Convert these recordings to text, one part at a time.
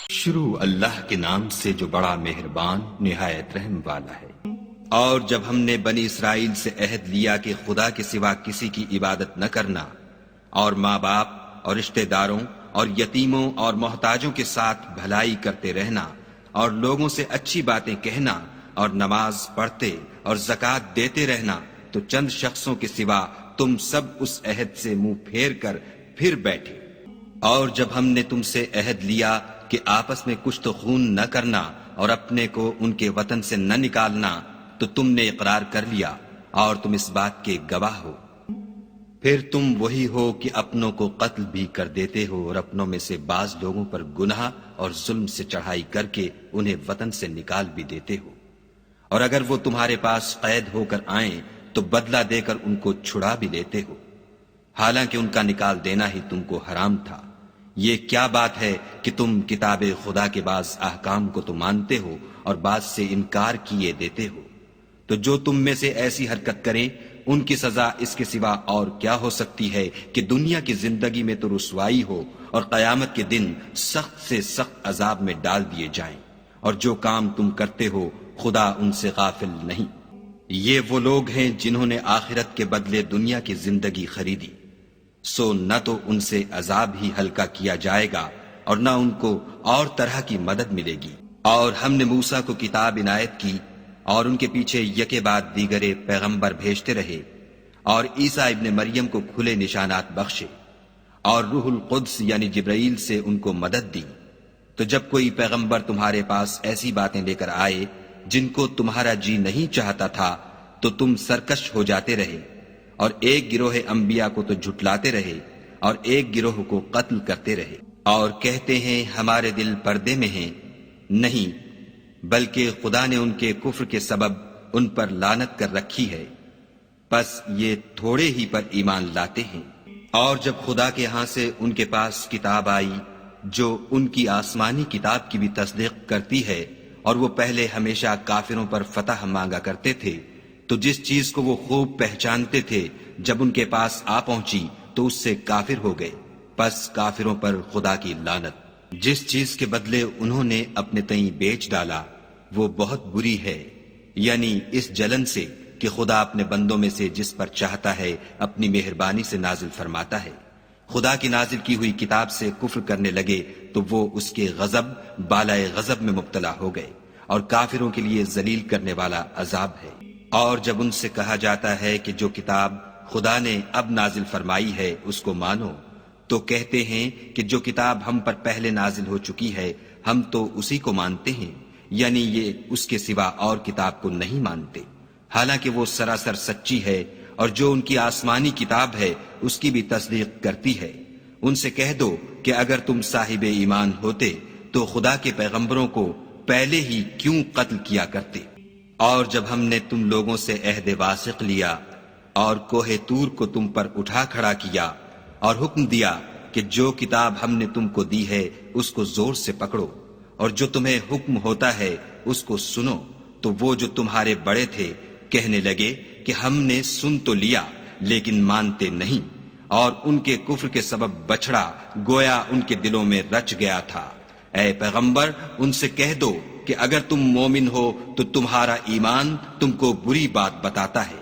شروع اللہ کے نام سے جو بڑا مہربان نہایت رحم والا ہے۔ اور جب ہم نے بنی اسرائیل سے عہد لیا کہ خدا کے سوا کسی کی عبادت نہ کرنا، اور ماں باپ اور رشتہ داروں اور یتیموں اور محتاجوں کے ساتھ بھلائی کرتے رہنا، اور لوگوں سے اچھی باتیں کہنا، اور نماز پڑھتے اور زکوٰۃ دیتے رہنا، تو چند شخصوں کے سوا تم سب اس عہد سے منہ پھیر کر پھر بیٹھے۔ اور جب ہم نے تم سے عہد لیا کہ آپس میں کشت و خون نہ کرنا اور اپنے کو ان کے وطن سے نہ نکالنا، تو تم نے اقرار کر لیا اور تم اس بات کے گواہ ہو۔ پھر تم وہی ہو کہ اپنوں کو قتل بھی کر دیتے ہو، اور اپنوں میں سے بعض لوگوں پر گناہ اور ظلم سے چڑھائی کر کے انہیں وطن سے نکال بھی دیتے ہو، اور اگر وہ تمہارے پاس قید ہو کر آئیں تو بدلہ دے کر ان کو چھڑا بھی لیتے ہو، حالانکہ ان کا نکال دینا ہی تم کو حرام تھا۔ یہ کیا بات ہے کہ تم کتاب خدا کے بعض احکام کو تو مانتے ہو اور بعض سے انکار کیے دیتے ہو؟ تو جو تم میں سے ایسی حرکت کریں ان کی سزا اس کے سوا اور کیا ہو سکتی ہے کہ دنیا کی زندگی میں تو رسوائی ہو اور قیامت کے دن سخت سے سخت عذاب میں ڈال دیے جائیں، اور جو کام تم کرتے ہو خدا ان سے غافل نہیں۔ یہ وہ لوگ ہیں جنہوں نے آخرت کے بدلے دنیا کی زندگی خریدی، سو نہ تو ان سے عذاب ہی ہلکا کیا جائے گا اور نہ ان کو اور طرح کی مدد ملے گی۔ اور ہم نے موسیٰ کو کتاب عنایت کی اور ان کے پیچھے یکے بعد دیگرے پیغمبر بھیجتے رہے، اور عیسیٰ ابن مریم کو کھلے نشانات بخشے، اور روح القدس یعنی جبرائیل سے ان کو مدد دی۔ تو جب کوئی پیغمبر تمہارے پاس ایسی باتیں لے کر آئے جن کو تمہارا جی نہیں چاہتا تھا تو تم سرکش ہو جاتے رہے، اور ایک گروہ انبیاء کو تو جھٹلاتے رہے اور ایک گروہ کو قتل کرتے رہے، اور کہتے ہیں ہمارے دل پردے میں ہیں، نہیں بلکہ خدا نے ان کے کفر کے سبب ان پر لعنت کر رکھی ہے، پس یہ تھوڑے ہی پر ایمان لاتے ہیں۔ اور جب خدا کے ہاں سے ان کے پاس کتاب آئی جو ان کی آسمانی کتاب کی بھی تصدیق کرتی ہے، اور وہ پہلے ہمیشہ کافروں پر فتح مانگا کرتے تھے، تو جس چیز کو وہ خوب پہچانتے تھے جب ان کے پاس آ پہنچی تو اس سے کافر ہو گئے، پس کافروں پر خدا کی لعنت۔ جس چیز کے بدلے انہوں نے اپنے تئیں بیچ ڈالا وہ بہت بری ہے، یعنی اس جلن سے کہ خدا اپنے بندوں میں سے جس پر چاہتا ہے اپنی مہربانی سے نازل فرماتا ہے۔ خدا کی نازل کی ہوئی کتاب سے کفر کرنے لگے تو وہ اس کے غضب بالائے غضب میں مبتلا ہو گئے، اور کافروں کے لیے ذلیل کرنے والا عذاب ہے۔ اور جب ان سے کہا جاتا ہے کہ جو کتاب خدا نے اب نازل فرمائی ہے اس کو مانو، تو کہتے ہیں کہ جو کتاب ہم پر پہلے نازل ہو چکی ہے ہم تو اسی کو مانتے ہیں، یعنی یہ اس کے سوا اور کتاب کو نہیں مانتے، حالانکہ وہ سراسر سچی ہے، اور جو ان کی آسمانی کتاب ہے اس کی بھی تصدیق کرتی ہے۔ ان سے کہہ دو کہ اگر تم صاحب ایمان ہوتے تو خدا کے پیغمبروں کو پہلے ہی کیوں قتل کیا کرتے۔ اور جب ہم نے تم لوگوں سے عہد واثق لیا اور کوہ طور کو تم پر اٹھا کھڑا کیا اور حکم دیا کہ جو کتاب ہم نے تم کو دی ہے اس کو زور سے پکڑو، اور جو تمہیں حکم ہوتا ہے اس کو سنو، تو وہ جو تمہارے بڑے تھے کہنے لگے کہ ہم نے سن تو لیا لیکن مانتے نہیں، اور ان کے کفر کے سبب بچھڑا گویا ان کے دلوں میں رچ گیا تھا۔ اے پیغمبر ان سے کہہ دو کہ اگر تم مومن ہو تو تمہارا ایمان تم کو بری بات بتاتا ہے۔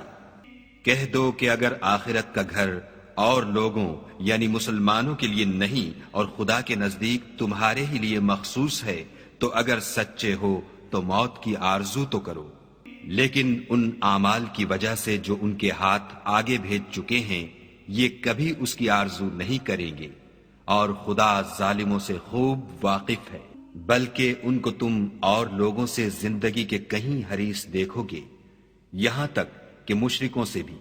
کہہ دو کہ اگر آخرت کا گھر اور لوگوں یعنی مسلمانوں کے لیے نہیں اور خدا کے نزدیک تمہارے ہی لیے مخصوص ہے تو اگر سچے ہو تو موت کی آرزو تو کرو، لیکن ان اعمال کی وجہ سے جو ان کے ہاتھ آگے بھیج چکے ہیں یہ کبھی اس کی آرزو نہیں کریں گے، اور خدا ظالموں سے خوب واقف ہے۔ بلکہ ان کو تم اور لوگوں سے زندگی کے کہیں حریص دیکھو گے، یہاں تک کہ مشرکوں سے بھی۔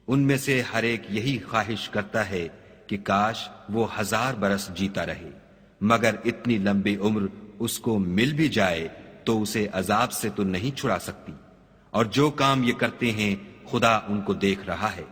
ان میں سے ہر ایک یہی خواہش کرتا ہے کہ کاش وہ 1000 برس جیتا رہے، مگر اتنی لمبی عمر اس کو مل بھی جائے تو اسے عذاب سے تو نہیں چھڑا سکتی، اور جو کام یہ کرتے ہیں خدا ان کو دیکھ رہا ہے۔